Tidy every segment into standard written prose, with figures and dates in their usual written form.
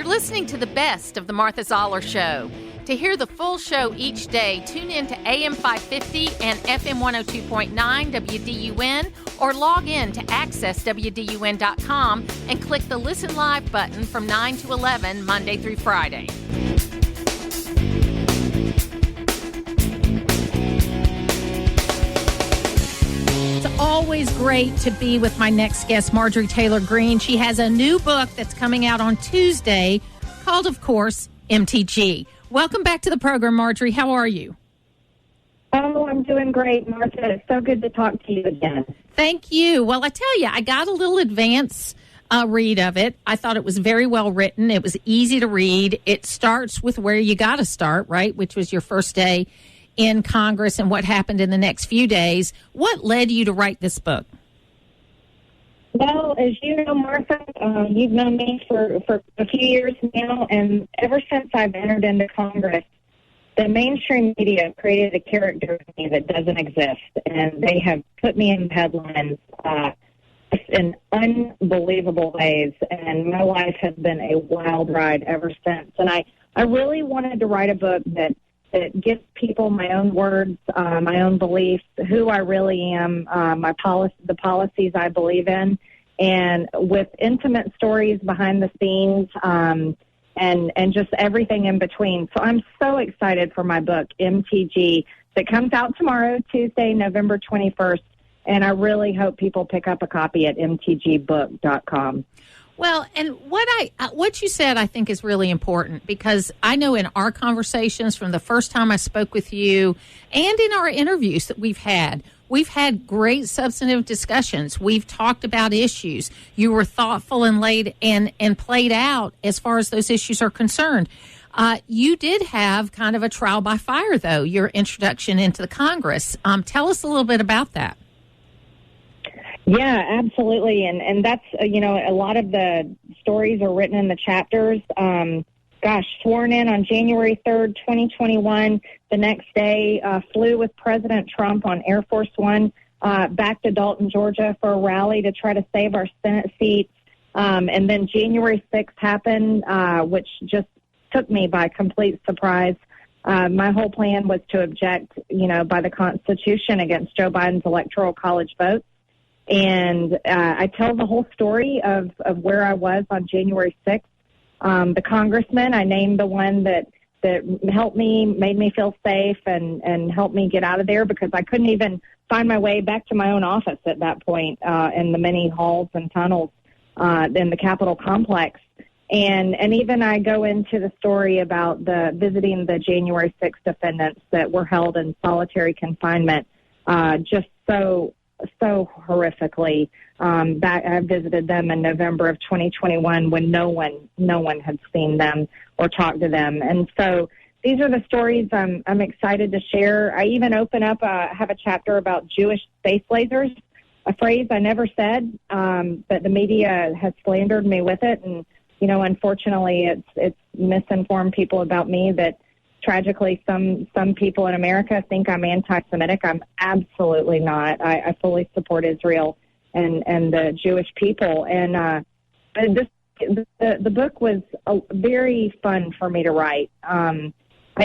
You're listening to the best of the Martha Zoller Show. To hear the full show each day, tune in to AM 550 and FM 102.9 WDUN or log in to accesswdun.com and click the Listen Live button from 9 to 11, Monday through Friday. It's always great to be with my next guest, Marjorie Taylor Greene. She has a new book that's coming out on Tuesday called, of course, MTG. Welcome back to the program, Marjorie. How are you? Oh, I'm doing great, Martha. It's so good to talk to you again. Thank you. Well, I tell you, I got a little advance read of it. I thought it was very well written. It was easy to read. It starts with where you got to start, right, which was your first day in Congress and what happened in the next few days. What led you to write this book? Well, as you know, Martha, you've known me for a few years now, and ever since I've entered into Congress, the mainstream media created a character of me that doesn't exist, and they have put me in headlines in unbelievable ways, and my life has been a wild ride ever since. And I really wanted to write a book that gives people my own words, my own beliefs, who I really am, the policies I believe in, and with intimate stories behind the scenes, and just everything in between. So I'm so excited for my book, MTG, that comes out tomorrow, Tuesday, November 21st, and I really hope people pick up a copy at mtgbook.com. Well, and what you said, I think, is really important, because I know in our conversations from the first time I spoke with you and in our interviews that we've had great substantive discussions. We've talked about issues. You were thoughtful and laid and played out as far as those issues are concerned. You did have kind of a trial by fire, though, your introduction into the Congress. Tell us a little bit about that. Yeah, absolutely. And that's, a lot of the stories are written in the chapters. Sworn in on January 3rd, 2021. The next day, flew with President Trump on Air Force One back to Dalton, Georgia for a rally to try to save our Senate seats. And then January 6th happened, which just took me by complete surprise. My whole plan was to object, by the Constitution against Joe Biden's Electoral College votes. And I tell the whole story of where I was on January 6th. The congressman, I named the one that helped me, made me feel safe, and helped me get out of there, because I couldn't even find my way back to my own office at that point in the many halls and tunnels in the Capitol complex. And even I go into the story about visiting the January 6th defendants that were held in solitary confinement, just so horrifically. I visited them in November of 2021 when no one had seen them or talked to them. And so these are the stories I'm excited to share. I even have a chapter about Jewish space lasers, a phrase I never said, but the media has slandered me with it. And, unfortunately, it's misinformed people about me that tragically some people in America think I'm anti-Semitic. I'm absolutely not. I fully support Israel and the Jewish people. And the book was very fun for me to write. I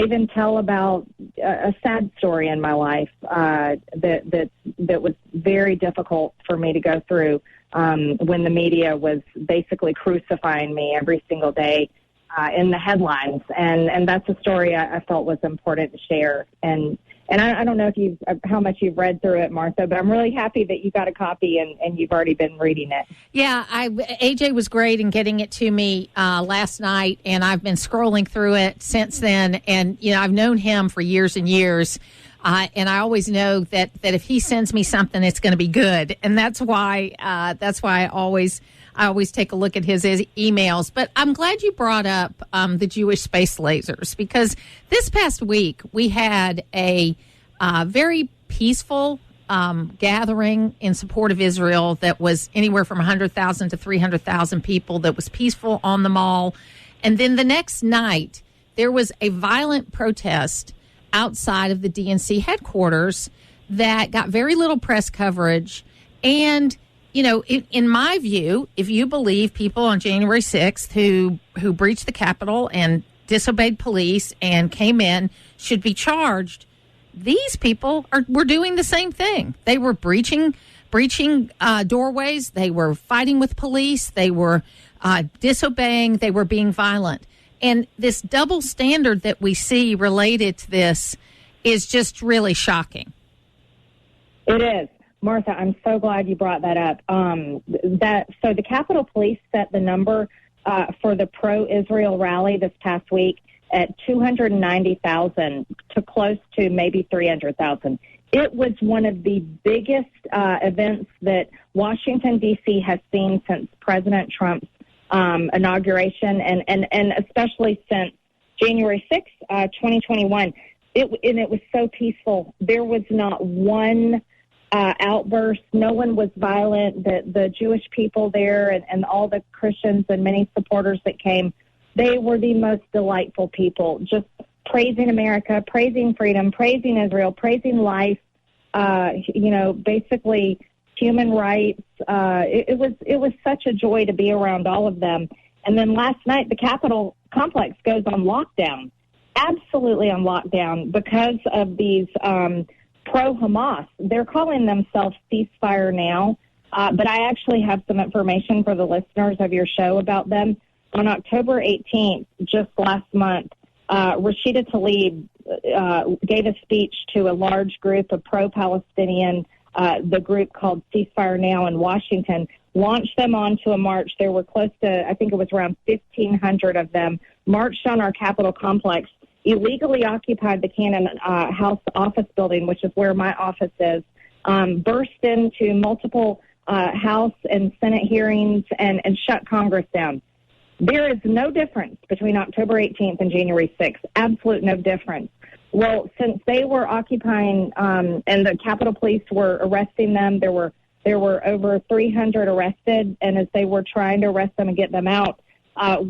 even tell about a sad story in my life that was very difficult for me to go through when the media was basically crucifying me every single day in the headlines. And that's a story I felt was important to share. And I don't know how much you've read through it, Martha, but I'm really happy that you got a copy and you've already been reading it. Yeah, AJ was great in getting it to me last night, and I've been scrolling through it since then. And, I've known him for years and years. And I always know that if he sends me something, it's going to be good. And that's why I always take a look at his emails. But I'm glad you brought up the Jewish space lasers, because this past week we had a very peaceful gathering in support of Israel that was anywhere from 100,000 to 300,000 people, that was peaceful on the mall. And then the next night, there was a violent protest outside of the DNC headquarters that got very little press coverage. And, in my view, if you believe people on January 6th who breached the Capitol and disobeyed police and came in should be charged, these people were doing the same thing. They were breaching doorways. They were fighting with police. They were disobeying. They were being violent. And this double standard that we see related to this is just really shocking. It is. Martha, I'm so glad you brought that up. So the Capitol Police set the number for the pro-Israel rally this past week at 290,000 to close to maybe 300,000. It was one of the biggest events that Washington, D.C. has seen since President Trump's inauguration and especially since January 6th, 2021. It was so peaceful. There was not one outburst. No one was violent. The Jewish people there and all the Christians and many supporters that came, they were the most delightful people, just praising America, praising freedom, praising Israel, praising life, basically human rights. It was such a joy to be around all of them. And then last night, the Capitol complex goes on lockdown, absolutely on lockdown because of these pro-Hamas. They're calling themselves Ceasefire Now, but I actually have some information for the listeners of your show about them. On October 18th, just last month, Rashida Tlaib gave a speech to a large group of pro-Palestinian, the group called Ceasefire Now in Washington, launched them onto a march. There were close to, I think it was around 1,500 of them, marched on our Capitol complex, illegally occupied the Cannon House office building, which is where my office is, burst into multiple House and Senate hearings and shut Congress down. There is no difference between October 18th and January 6th, absolute no difference. Well, since they were occupying and the Capitol Police were arresting them, there were over 300 arrested, and as they were trying to arrest them and get them out,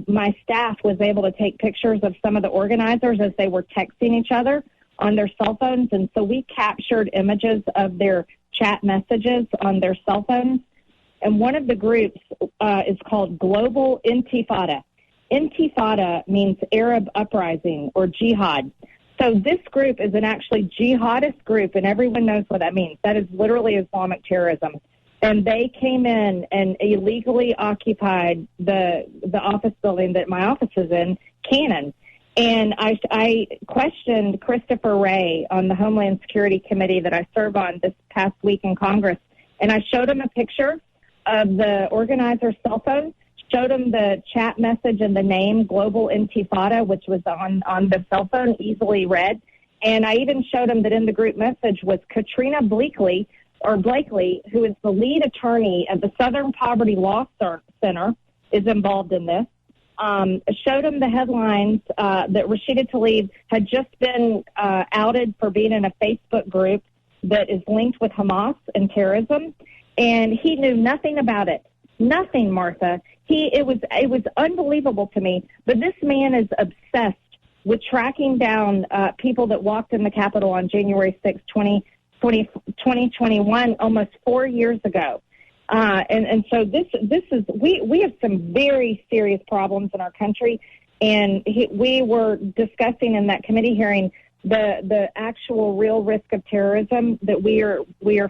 my staff was able to take pictures of some of the organizers as they were texting each other on their cell phones, and so we captured images of their chat messages on their cell phones. And one of the groups is called Global Intifada. Intifada means Arab uprising or jihad. So this group is an actually jihadist group, and everyone knows what that means. That is literally Islamic terrorism. And they came in and illegally occupied the office building that my office is in, Cannon. And I questioned Christopher Wray on the Homeland Security Committee that I serve on this past week in Congress, and I showed him a picture of the organizer's cell phone, showed him the chat message and the name Global Intifada, which was on the cell phone, easily read. And I even showed him that in the group message was Katrina Blakely, who is the lead attorney at the Southern Poverty Law Center, is involved in this. Showed him the headlines that Rashida Tlaib had just been outed for being in a Facebook group that is linked with Hamas and terrorism. And he knew nothing about it. Nothing, Martha. It was unbelievable to me. But this man is obsessed with tracking down people that walked in the Capitol on January 6, 2021, almost 4 years ago. And so this is we have some very serious problems in our country. And we were discussing in that committee hearing the actual real risk of terrorism that we are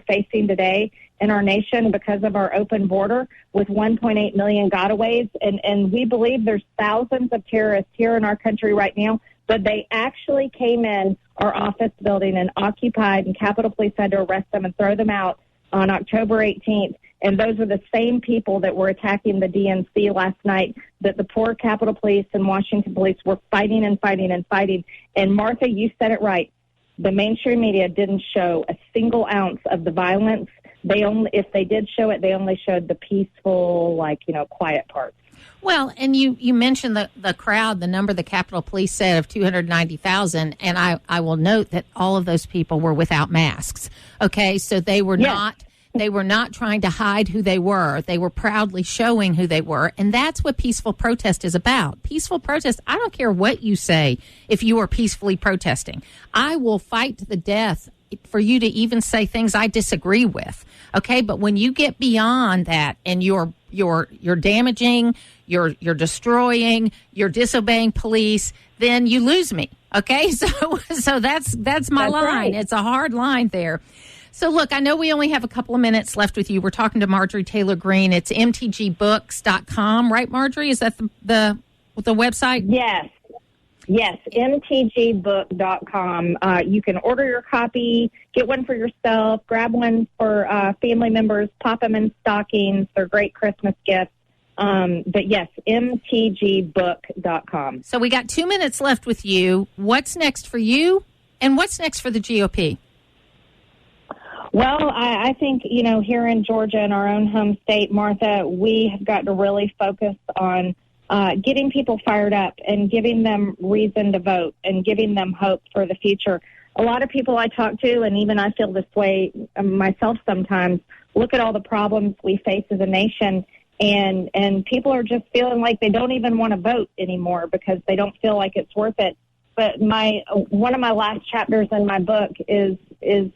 facing today in our nation because of our open border with 1.8 million gotaways. And we believe there's thousands of terrorists here in our country right now, but they actually came in our office building and occupied, and Capitol Police had to arrest them and throw them out on October 18th. And those are the same people that were attacking the DNC last night that the poor Capitol Police and Washington Police were fighting and fighting and fighting. And Martha, you said it right. The mainstream media didn't show a single ounce of the violence. If they did show it, they only showed the peaceful, quiet parts. Well, and you mentioned the crowd, the number the Capitol Police said of 290,000, and I will note that all of those people were without masks. Okay, so they were not trying to hide who they were. They were proudly showing who they were, and that's what peaceful protest is about. Peaceful protest, I don't care what you say if you are peacefully protesting. I will fight to the death for you to even say things I disagree with. Okay, but when you get beyond that and you're damaging, you're destroying, you're disobeying police, then you lose me. Okay, so that's my line. Right. It's a hard line there. So look, I know we only have a couple of minutes left with you. We're talking to Marjorie Taylor Greene. It's mtgbooks.com, right, Marjorie? Is that the website? Yes, mtgbook.com. You can order your copy, get one for yourself, grab one for family members, pop them in stockings. They're great Christmas gifts. But yes, mtgbook.com. So we got 2 minutes left with you. What's next for you, and what's next for the GOP? Well, I think, here in Georgia, in our own home state, Martha, we have got to really focus on getting people fired up and giving them reason to vote and giving them hope for the future. A lot of people I talk to, and even I feel this way myself sometimes, look at all the problems we face as a nation, and people are just feeling like they don't even want to vote anymore because they don't feel like it's worth it. But one of my last chapters in my book is it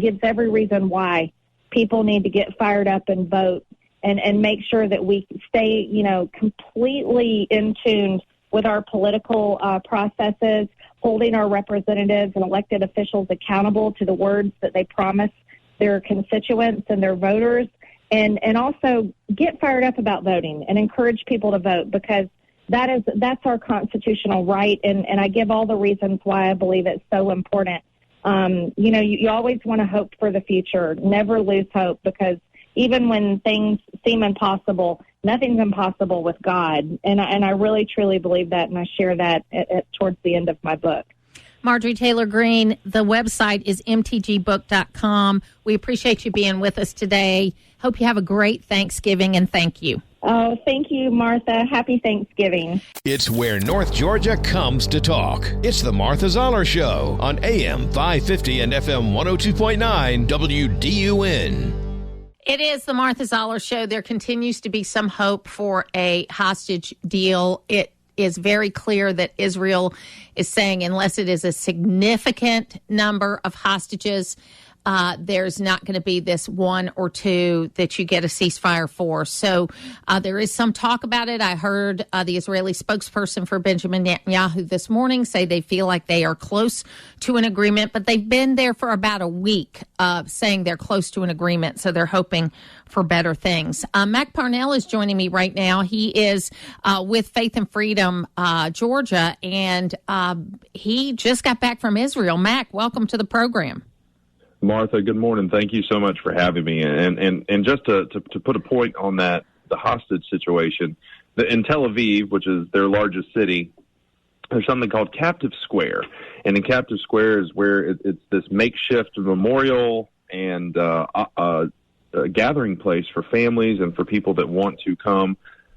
gives every reason why people need to get fired up and vote and make sure that we stay, completely in tune with our political processes, holding our representatives and elected officials accountable to the words that they promise their constituents and their voters, and also get fired up about voting and encourage people to vote, because that's our constitutional right, and I give all the reasons why I believe it's so important. You always want to hope for the future. Never lose hope, because even when things seem impossible, nothing's impossible with God. And I really, truly believe that, and I share that towards the end of my book. Marjorie Taylor Greene, the website is mtgbook.com. We appreciate you being with us today. Hope you have a great Thanksgiving, and thank you. Oh, thank you, Martha. Happy Thanksgiving. It's where North Georgia comes to talk. It's the Martha Zoller Show on AM 550 and FM 102.9 WDUN. It is the Martha Zoller Show. There continues to be some hope for a hostage deal. It is very clear that Israel is saying unless it is a significant number of hostages, there's not going to be this one or two that you get a ceasefire for. So there is some talk about it. I heard the Israeli spokesperson for Benjamin Netanyahu this morning say they feel like they are close to an agreement, but they've been there for about a week saying they're close to an agreement. So they're hoping for better things. Mack Parnell is joining me right now. He is with Faith and Freedom Georgia, and he just got back from Israel. Mack, welcome to the program. Martha, good morning. Thank you so much for having me. And just to put a point on that, the hostage situation, in Tel Aviv, which is their largest city, there's something called Captive Square. And in Captive Square is where it's this makeshift memorial and a gathering place for families and for people that want to come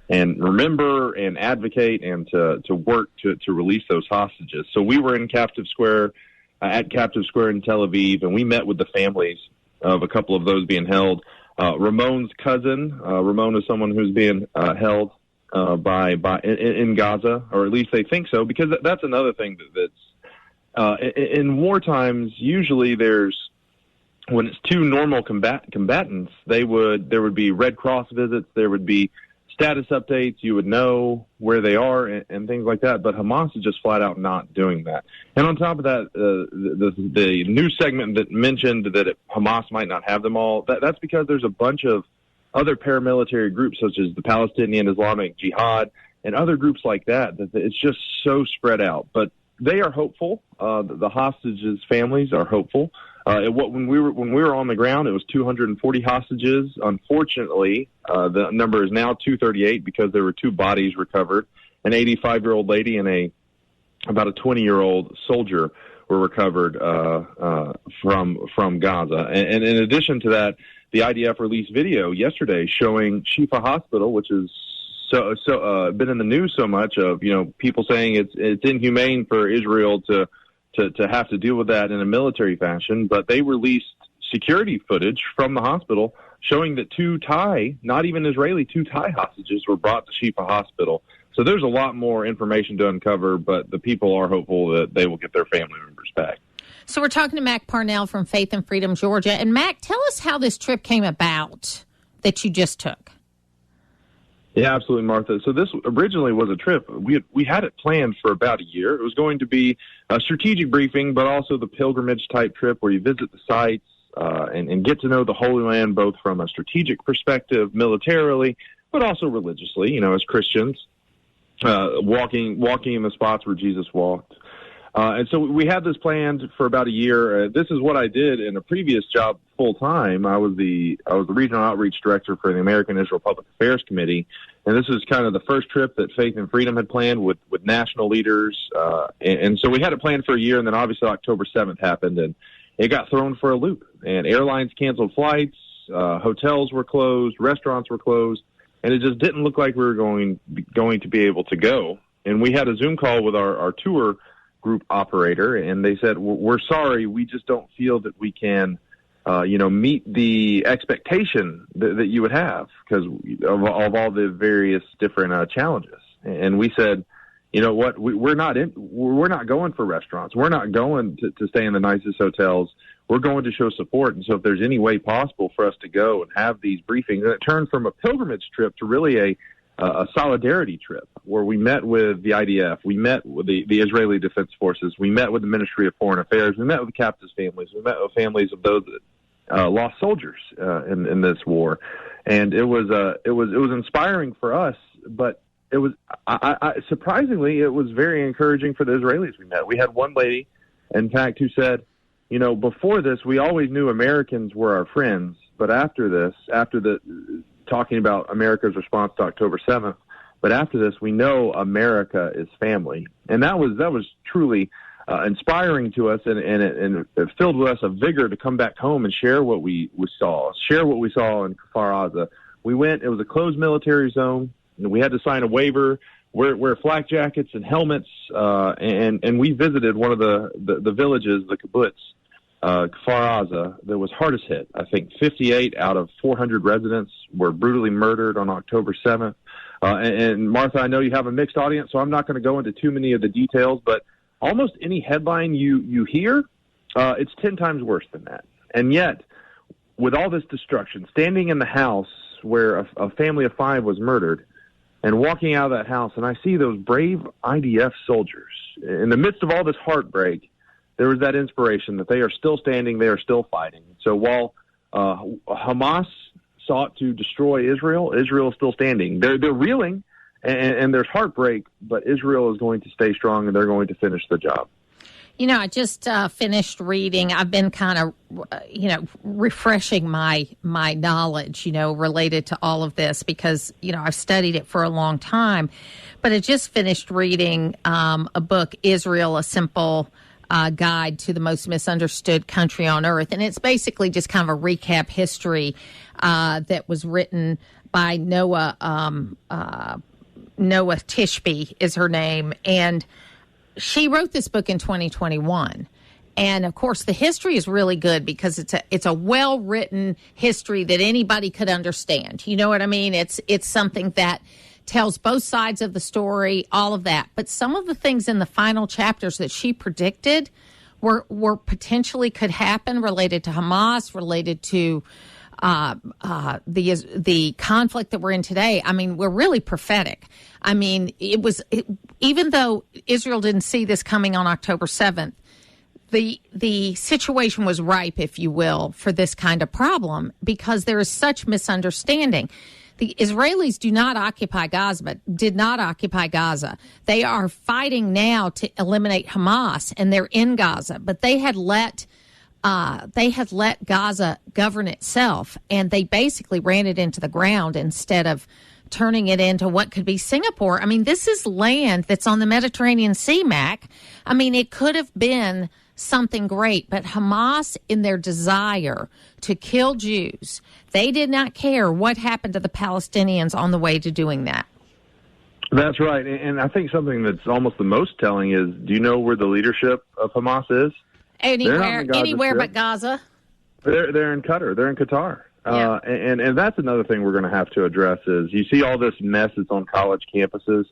and remember and advocate and to work to release those hostages. So we were in Captive Square, at Captive Square in Tel Aviv, and we met with the families of a couple of those being held. Ramon's cousin, Ramon is someone who's being held in Gaza, or at least they think so, because that's another thing that's in war times. Usually, when it's two normal combatants, there would be Red Cross visits, there would be status updates, you would know where they are and things like that. But Hamas is just flat out not doing that. And on top of that, the news segment that mentioned that Hamas might not have them all, that's because there's a bunch of other paramilitary groups such as the Palestinian Islamic Jihad and other groups like that it's just so spread out. But they are hopeful. The hostages' families are hopeful. When we were on the ground, it was 240 hostages. Unfortunately, the number is now 238 because there were two bodies recovered. An 85-year-old lady and about a 20-year-old soldier were recovered from Gaza. And in addition to that, the IDF released video yesterday showing Shifa Hospital, which is been in the news so much of people saying it's inhumane for Israel to have to deal with that in a military fashion, but they released security footage from the hospital showing that two Thai, not even Israeli, two Thai hostages were brought to Shifa Hospital. So there's a lot more information to uncover, but the people are hopeful that they will get their family members back. So we're talking to Mack Parnell from Faith and Freedom, Georgia. And Mack, tell us how this trip came about that you just took. Yeah, absolutely, Martha. So this originally was a trip. We had it planned for about a year. It was going to be a strategic briefing, but also the pilgrimage type trip where you visit the sites and get to know the Holy Land, both from a strategic perspective, militarily, but also religiously, as Christians, walking in the spots where Jesus walked. And so we had this planned for about a year. This is what I did in a previous job full time. I was the regional outreach director for the American Israel Public Affairs Committee, and this is kind of the first trip that Faith and Freedom had planned with national leaders. And so we had it planned for a year, and then obviously October 7th happened, and it got thrown for a loop. And airlines canceled flights, hotels were closed, restaurants were closed, and it just didn't look like we were going to be able to go. And we had a Zoom call with our tour group operator, and they said, we're sorry, we just don't feel that we can, meet the expectation that you would have because of all the various different challenges. And we said, you know what, we're not going for restaurants. We're not going to stay in the nicest hotels. We're going to show support. And so if there's any way possible for us to go and have these briefings, and it turned from a pilgrimage trip to really a solidarity trip where we met with the IDF, we met with the Israeli Defense Forces, we met with the Ministry of Foreign Affairs, we met with captives' families, we met with families of those that lost soldiers in this war, and it was inspiring for us. But it was surprisingly, it was very encouraging for the Israelis we met. We had one lady, in fact, who said, before this, we always knew Americans were our friends, but after the talking about America's response to October 7th, but after this, we know America is family. And that was truly inspiring to us, and it filled with us a vigor to come back home and share what we saw in Kfar Aza. We went, it was a closed military zone, and we had to sign a waiver, wear flak jackets and helmets, and we visited one of the villages, the kibbutz, Kfar Aza, that was hardest hit. I think 58 out of 400 residents were brutally murdered on October 7th. And Martha, I know you have a mixed audience, so I'm not going to go into too many of the details, but almost any headline you hear, it's 10 times worse than that. And yet, with all this destruction, standing in the house where a family of 5 was murdered, and walking out of that house, and I see those brave IDF soldiers, in the midst of all this heartbreak, there was that inspiration that they are still standing, they are still fighting. So while Hamas sought to destroy Israel, Israel is still standing. They're reeling, and there's heartbreak, but Israel is going to stay strong, and they're going to finish the job. I just finished reading. I've been kind of, refreshing my knowledge, related to all of this because, I've studied it for a long time. But I just finished reading a book, Israel, A Simple Guide to the Most Misunderstood Country on Earth. And it's basically just kind of a recap history that was written by Noah Tishby is her name. And she wrote this book in 2021. And of course, the history is really good because it's a well-written history that anybody could understand. You know what I mean? It's something that tells both sides of the story, all of that. But some of the things in the final chapters that she predicted were potentially could happen related to Hamas, related to the conflict that we're in today. I mean, we're really prophetic. I mean, even though Israel didn't see this coming on October 7th, the situation was ripe, if you will, for this kind of problem because there is such misunderstanding. The Israelis did not occupy Gaza. They are fighting now to eliminate Hamas, and they're in Gaza. But they had let Gaza govern itself, and they basically ran it into the ground instead of turning it into what could be Singapore. I mean, this is land that's on the Mediterranean Sea, Mac. I mean, it could have been something great, but Hamas, in their desire to kill Jews, they did not care what happened to the Palestinians on the way to doing that. That's right. And I think something that's almost the most telling is, do you know where the leadership of Hamas is? Anywhere but Gaza. They're in Qatar. They're in Qatar. Yeah. And that's another thing we're going to have to address is you see all this mess that's on college campuses.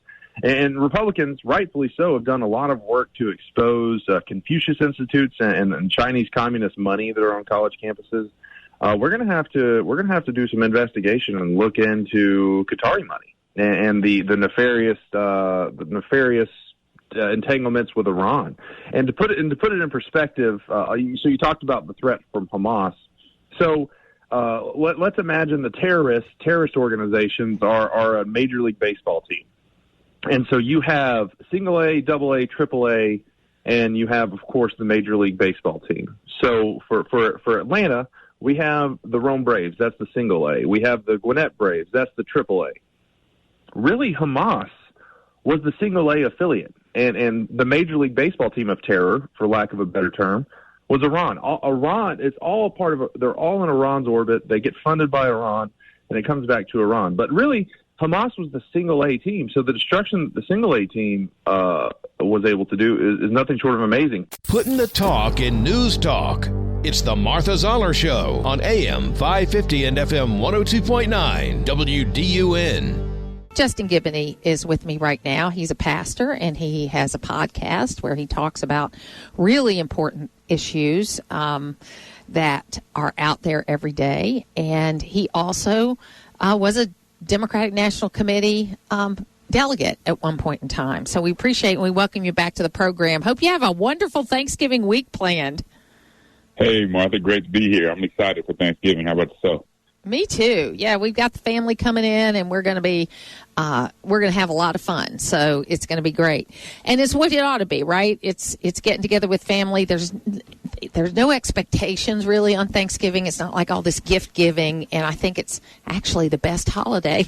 And Republicans, rightfully so, have done a lot of work to expose Confucius Institutes and Chinese communist money that are on college campuses. We're going to have to do some investigation and look into Qatari money and the nefarious entanglements with Iran. And to put it in perspective, so you talked about the threat from Hamas. So let's imagine the terrorist organizations are a Major League Baseball team. And so you have single A, double A, triple A, and you have, of course, the Major League Baseball team. So for Atlanta, we have the Rome Braves. That's the single A. We have the Gwinnett Braves. That's the triple A. Really, Hamas was the single A affiliate. And the Major League Baseball team of terror, for lack of a better term, was Iran. Iran is all part of – they're all in Iran's orbit. They get funded by Iran, and it comes back to Iran. But really – Hamas was the single A team, so the destruction the single A team was able to do is nothing short of amazing. Putting the talk in news talk. It's the Martha Zoller Show on AM 550 and FM 102.9 WDUN. Justin Giboney is with me right now. He's a pastor, and he has a podcast where he talks about really important issues that are out there every day. And he also was a Democratic National Committee delegate at one point in time. So we appreciate and we welcome you back to the program. Hope you have a wonderful Thanksgiving week planned. Hey, Martha, great to be here. I'm excited for Thanksgiving. How about yourself? Me too. Yeah, we've got the family coming in, and we're going to have a lot of fun. So it's going to be great, and it's what it ought to be, right? It's getting together with family. There's no expectations really on Thanksgiving. It's not like all this gift giving, and I think it's actually the best holiday.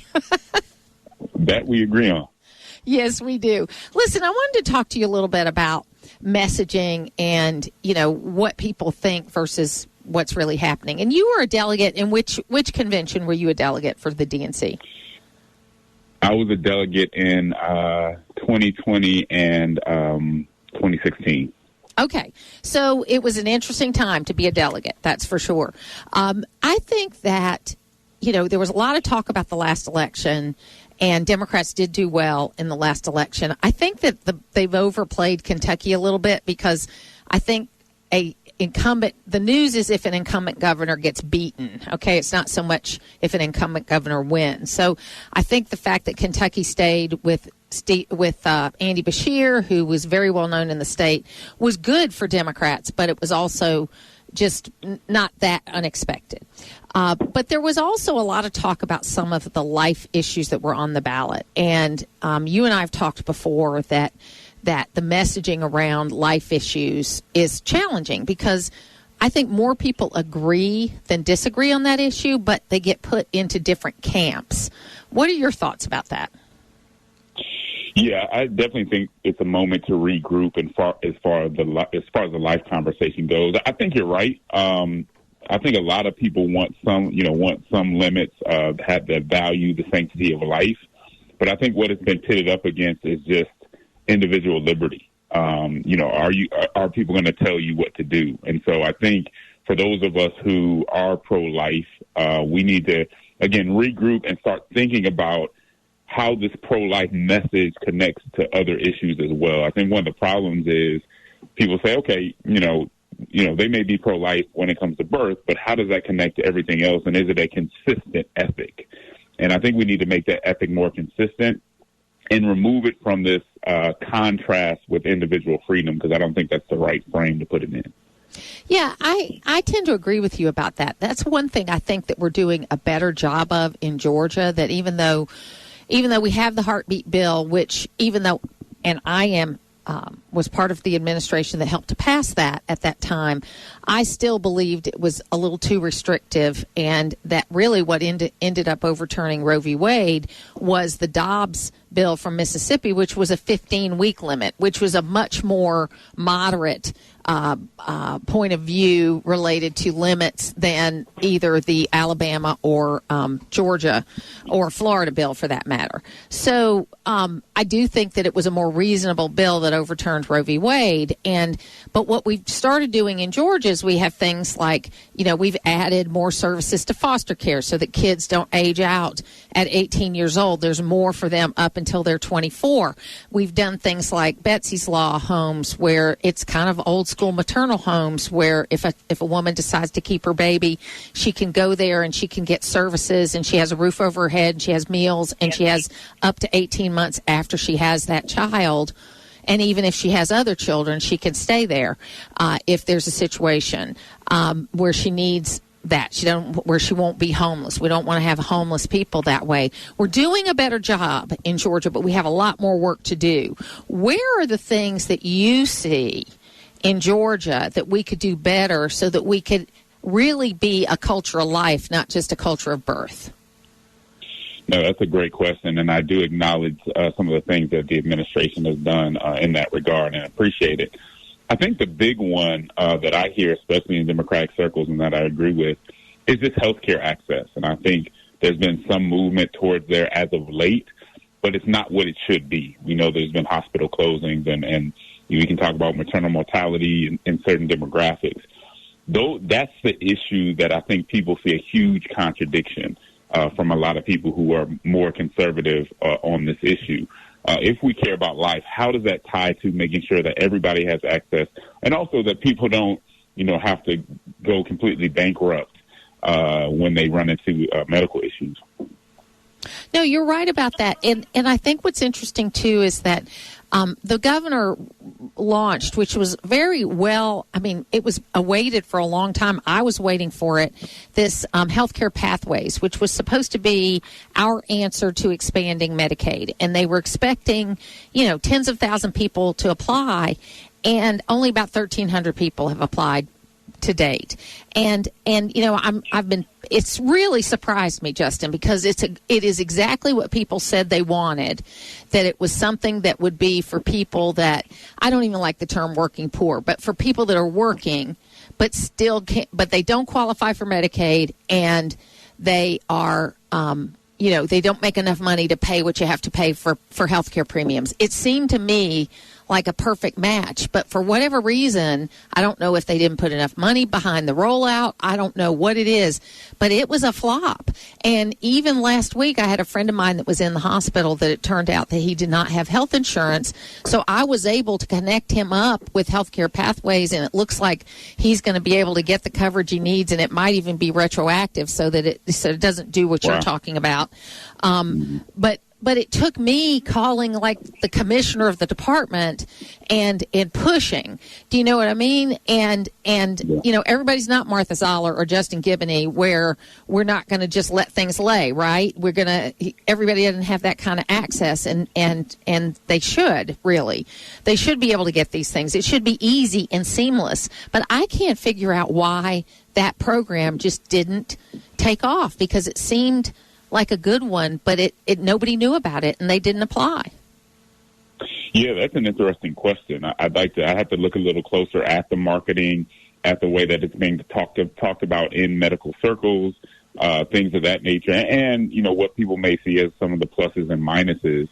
That we agree on. Yes, we do. Listen, I wanted to talk to you a little bit about messaging and what people think versus what's really happening. And you were a delegate in which convention were you a delegate for the DNC? I was a delegate in 2020 and 2016. Okay. So it was an interesting time to be a delegate, that's for sure. I think that, there was a lot of talk about the last election, and Democrats did do well in the last election. I think that they've overplayed Kentucky a little bit because I think the news is if an incumbent governor gets beaten. Okay, it's not so much if an incumbent governor wins. So I think the fact that Kentucky stayed with Andy Beshear, who was very well known in the state, was good for Democrats, but it was also just not that unexpected. But there was also a lot of talk about some of the life issues that were on the ballot. And you and I have talked before that the messaging around life issues is challenging because I think more people agree than disagree on that issue, but they get put into different camps. What are your thoughts about that? Yeah, I definitely think it's a moment to regroup as far as the life conversation goes. I think you're right. I think a lot of people want some limits that value the sanctity of life, but I think what it's been pitted up against is just individual liberty. Are people going to tell you what to do? And so I think for those of us who are pro-life, we need to again regroup and start thinking about how this pro-life message connects to other issues as well. I think one of the problems is people say, okay, they may be pro-life when it comes to birth, but how does that connect to everything else? And is it a consistent ethic? And I think we need to make that ethic more consistent and remove it from this contrast with individual freedom, because I don't think that's the right frame to put it in. Yeah, I tend to agree with you about that. That's one thing I think that we're doing a better job of in Georgia, that even though we have the heartbeat bill, which I was part of the administration that helped to pass that at that time, I still believed it was a little too restrictive, and that really what ended up overturning Roe v. Wade was the Dobbs bill from Mississippi, which was a 15-week limit, which was a much more moderate point of view related to limits than either the Alabama or Georgia or Florida bill for that matter. So I do think that it was a more reasonable bill that overturned Roe v. Wade. But what we've started doing in Georgia is we have things like, we've added more services to foster care so that kids don't age out at 18 years old. There's more for them up up until they're 24. We've done things like Betsy's Law homes, where it's kind of old school maternal homes, where if a woman decides to keep her baby, she can go there and she can get services, and she has a roof over her head, and she has meals, and she has up to 18 months after she has that child. And even if she has other children, she can stay there if there's a situation where she needs that. Where she won't be homeless. We don't want to have homeless people that way. We're doing a better job in Georgia, but we have a lot more work to do. Where are the things that you see in Georgia that we could do better so that we could really be a culture of life, not just a culture of birth? No, that's a great question, and I do acknowledge some of the things that the administration has done in that regard, and appreciate it. I think the big one that I hear, especially in Democratic circles, and that I agree with, is this healthcare access. And I think there's been some movement towards there as of late, but it's not what it should be. We know there's been hospital closings, and we can talk about maternal mortality in certain demographics. Though that's the issue that I think people see a huge contradiction from a lot of people who are more conservative on this issue. If we care about life, how does that tie to making sure that everybody has access, and also that people don't, have to go completely bankrupt when they run into medical issues? No, you're right about that. And I think what's interesting, too, is that the governor launched, which was very well, it was awaited for a long time. I was waiting for it, this healthcare pathways, which was supposed to be our answer to expanding Medicaid. And they were expecting, tens of thousands of people to apply, and only about 1,300 people have applied to date. And it's really surprised me, Justin, because it is exactly what people said they wanted, that it was something that would be for people that, I don't even like the term working poor, but for people that are working but still can't, but they don't qualify for Medicaid, and they are they don't make enough money to pay what you have to pay for healthcare premiums. It seemed to me like a perfect match, but for whatever reason, I don't know if they didn't put enough money behind the rollout. I don't know what it is, but it was a flop. And even last week, I had a friend of mine that was in the hospital that it turned out that he did not have health insurance. So I was able to connect him up with healthcare pathways, and it looks like he's going to be able to get the coverage he needs, and it might even be retroactive so that it doesn't do what you're talking about. But it took me calling like the commissioner of the department and pushing. Do you know what I mean? And everybody's not Martha Zoller or Justin Giboney, where we're not going to just let things lay, right? Everybody doesn't have that kind of access, and they should, really. They should be able to get these things. It should be easy and seamless. But I can't figure out why that program just didn't take off, because it seemed like a good one, but it nobody knew about it, and they didn't apply. Yeah, that's an interesting question. I have to look a little closer at the marketing, at the way that it's being talked about in medical circles, things of that nature, and what people may see as some of the pluses and minuses.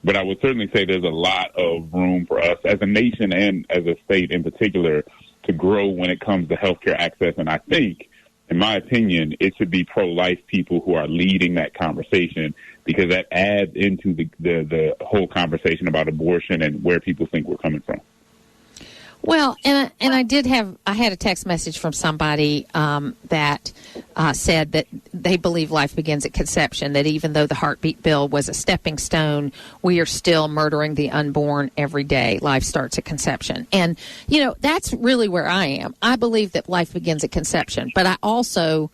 But I would certainly say there's a lot of room for us as a nation and as a state in particular to grow when it comes to healthcare access. And I think, in my opinion, it should be pro-life people who are leading that conversation, because that adds into the whole conversation about abortion and where people think we're coming from. Well, and I had a text message from somebody that said that they believe life begins at conception, that even though the heartbeat bill was a stepping stone, we are still murdering the unborn every day. Life starts at conception. And, that's really where I am. I believe that life begins at conception, but I also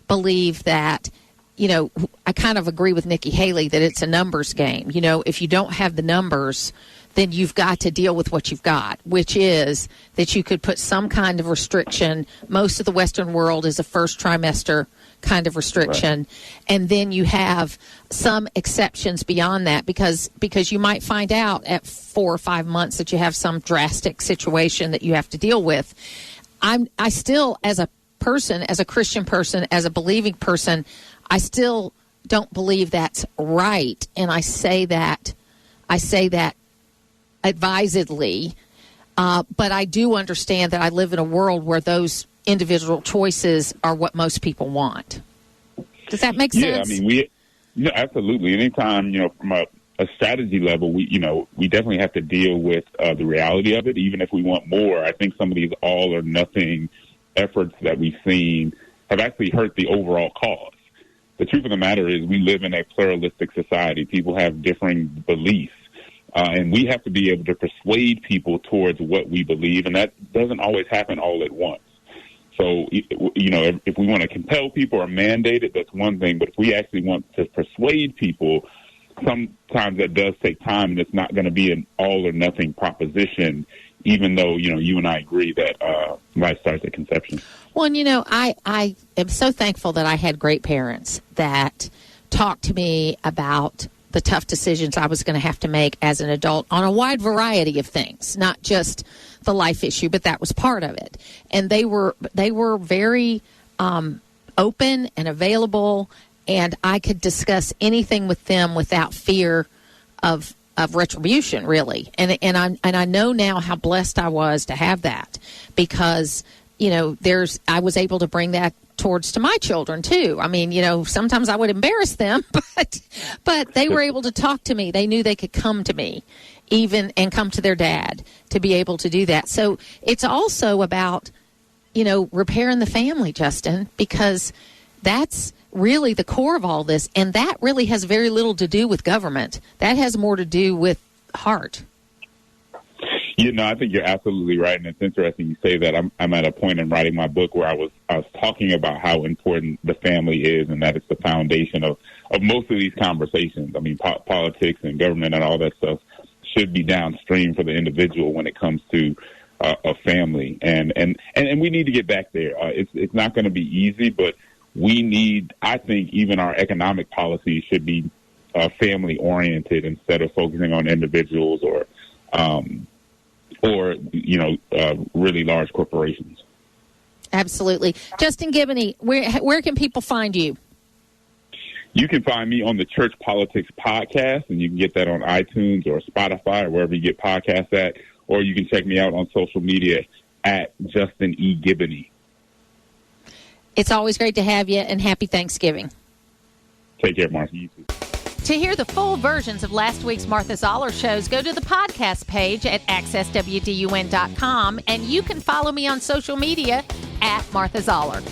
believe that, I kind of agree with Nikki Haley that it's a numbers game. If you don't have the numbers, then you've got to deal with what you've got, which is that you could put some kind of restriction. Most of the Western world is a first trimester kind of restriction. Right. And then you have some exceptions beyond that, because you might find out at 4 or 5 months that you have some drastic situation that you have to deal with. I still, as a person, as a Christian person, as a believing person, I still don't believe that's right. And I say that advisedly, but I do understand that I live in a world where those individual choices are what most people want. Does that make sense? Yeah, absolutely. Anytime, from a strategy level, we definitely have to deal with the reality of it. Even if we want more, I think some of these all or nothing efforts that we've seen have actually hurt the overall cause. The truth of the matter is we live in a pluralistic society. People have differing beliefs, and we have to be able to persuade people towards what we believe, and that doesn't always happen all at once. So, if we want to compel people or mandate it, that's one thing. But if we actually want to persuade people, sometimes that does take time, and it's not going to be an all or nothing proposition, even though, you and I agree that life starts at conception. Well, and, I am so thankful that I had great parents that talked to me about the tough decisions I was going to have to make as an adult on a wide variety of things, not just the life issue, but that was part of it. And they were very open and available, and I could discuss anything with them without fear of retribution, really. And I know now how blessed I was to have that, because I was able to bring that towards to my children too. I mean, sometimes I would embarrass them, but they were able to talk to me. They knew they could come to me, and come to their dad to be able to do that. So it's also about, repairing the family, Justin, because that's really the core of all this. And that really has very little to do with government. That has more to do with heart. I think you're absolutely right, and it's interesting you say that. I'm at a point in writing my book where I was talking about how important the family is, and that it's the foundation of most of these conversations. I mean, politics and government and all that stuff should be downstream for the individual when it comes to a family, and we need to get back there. It's not going to be easy, but we need. I think even our economic policy should be family oriented instead of focusing on individuals or really large corporations. Absolutely. Justin Giboney, where can people find you? You can find me on the Church Politics Podcast, and you can get that on iTunes or Spotify or wherever you get podcasts at, or you can check me out on social media at Justin E. Giboney. It's always great to have you, and happy Thanksgiving. Take care, Martha. You too. To hear the full versions of last week's Martha Zoller shows, go to the podcast page at accesswdun.com, and you can follow me on social media at Martha Zoller.